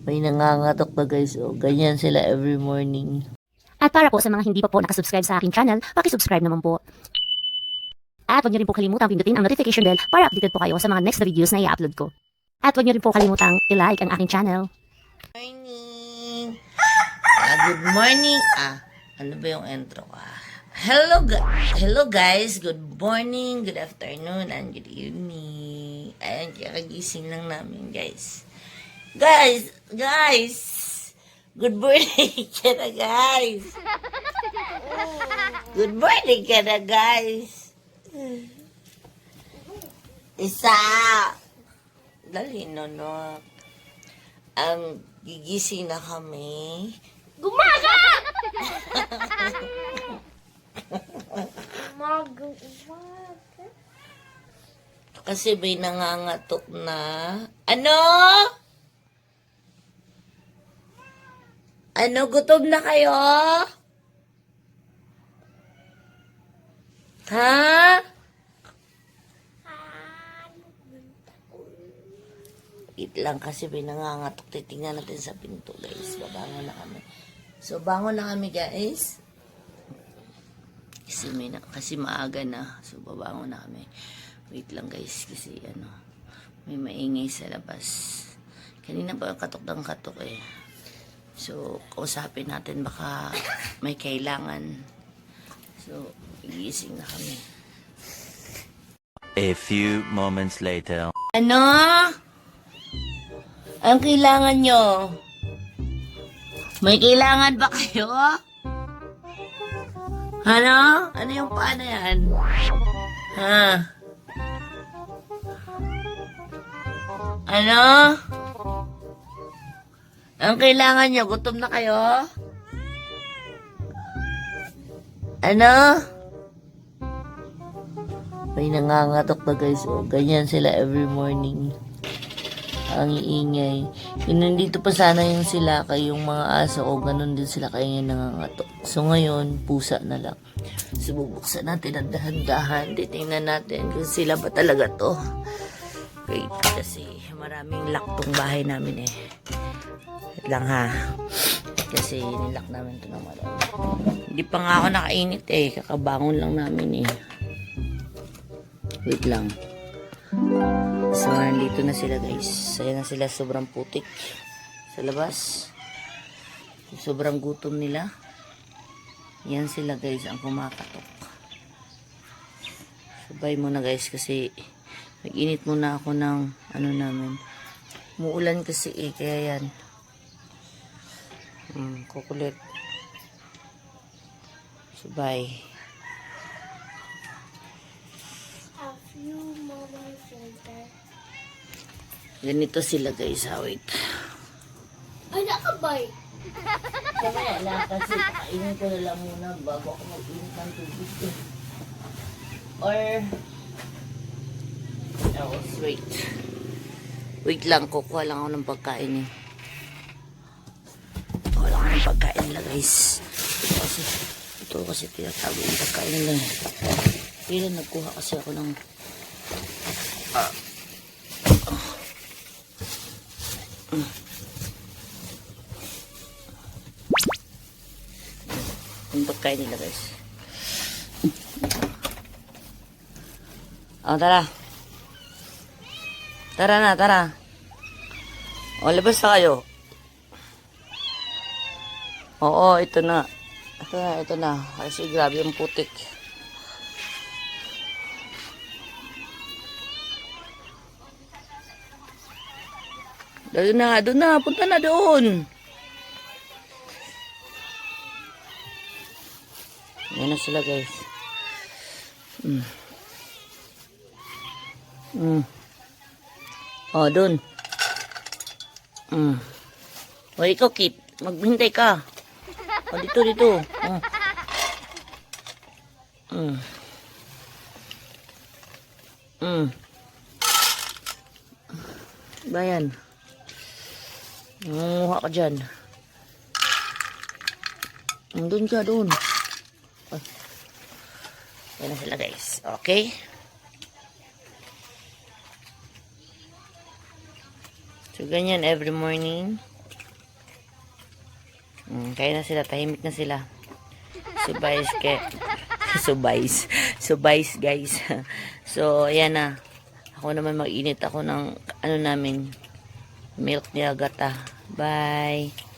May nangangatok na guys. O, ganyan sila every morning. At para po sa mga hindi pa po nakasubscribe sa aking channel, paki-subscribe naman po. At huwag niyo rin po kalimutang pindutin ang notification bell para updated po kayo sa mga next na videos na i-upload ko. At huwag niyo rin po kalimutang i-like ang aking channel. Morning! Good morning! Ano ba yung intro ko? Hello guys! Good morning, good afternoon, and good evening. Ayan, kakagising lang namin guys. Guys! Good morning ka na guys! Good morning ka na guys! Isa! Dali, no. Ang gigising na kami. Gumaga! Kasi may nangangatok na. Ano? Ano, gutom na kayo? Ha? Wait lang kasi may nangangatok. Titingnan natin sa pinto guys. Babangon na kami. So, bangon na kami guys. Kasi maaga na. So, babangon na kami. Wait lang guys. Kasi may maingay sa labas. Kanina pa katok ng katok eh. So, kausapin natin baka may kailangan. So, igising na kami. A few moments later. Ano? Ang kailangan nyo? May kailangan ba kayo? Ano? Ano yung paano yan? Ha? Ano? Ang kailangan nyo? Gutom na kayo? Ano? May nangangatok na guys. O, ganyan sila every morning. Ang iingay. Nandito pa sana yung sila yung mga aso o ganun din sila kaya yung nangangatok. So ngayon, pusa na lang. So bubuksan natin ang dahan-dahan. Titingnan natin kung sila ba talaga to. Wait, kasi maraming lock tong bahay namin eh. Wait lang ha. Kasi nilak namin ito ng marami. Hindi pa nga ako nakainit eh. Kakabangon lang namin eh. Wait lang. So, nandito na sila guys. Saya na sila, sobrang putik sa labas. Sobrang gutom nila. Yan sila guys, ang kumakatok. Sabay mo na guys kasi mag-init muna ako ng namin. Muulan kasi eh, kaya yan. Kukulit. Sabay. Ganito sila guys, wait. Ay, nakabay! Kamaya lang kasi kainin ko na lang muna bago ako mag-init ng tubig eh. Or wait. Wait lang, kukuha lang ako ng pagkain eh. Kukuha lang ako ng pagkain nila guys. Ito kasi tinatago yung pagkain nila eh. Pero nagkuha kasi ako ng yung pagkain nila guys. Tara. Tara na, tara. Labas na kayo. Oo, ito na. Ito na. Kasi grabe yung putik. Doon na. Punta na doon. Yan na sila guys. Doon. O, ikaw Kit. Maghintay ka. Dito. Bayan. Nangunguha ka dyan. Doon ka, doon. Yan na sila guys. Okay? So, ganyan every morning. Kaya na sila, tahimik na sila. Subays ke Subays guys. So ayan na. Ako naman mag-init ako ng ano namin milk ni Agata. Bye.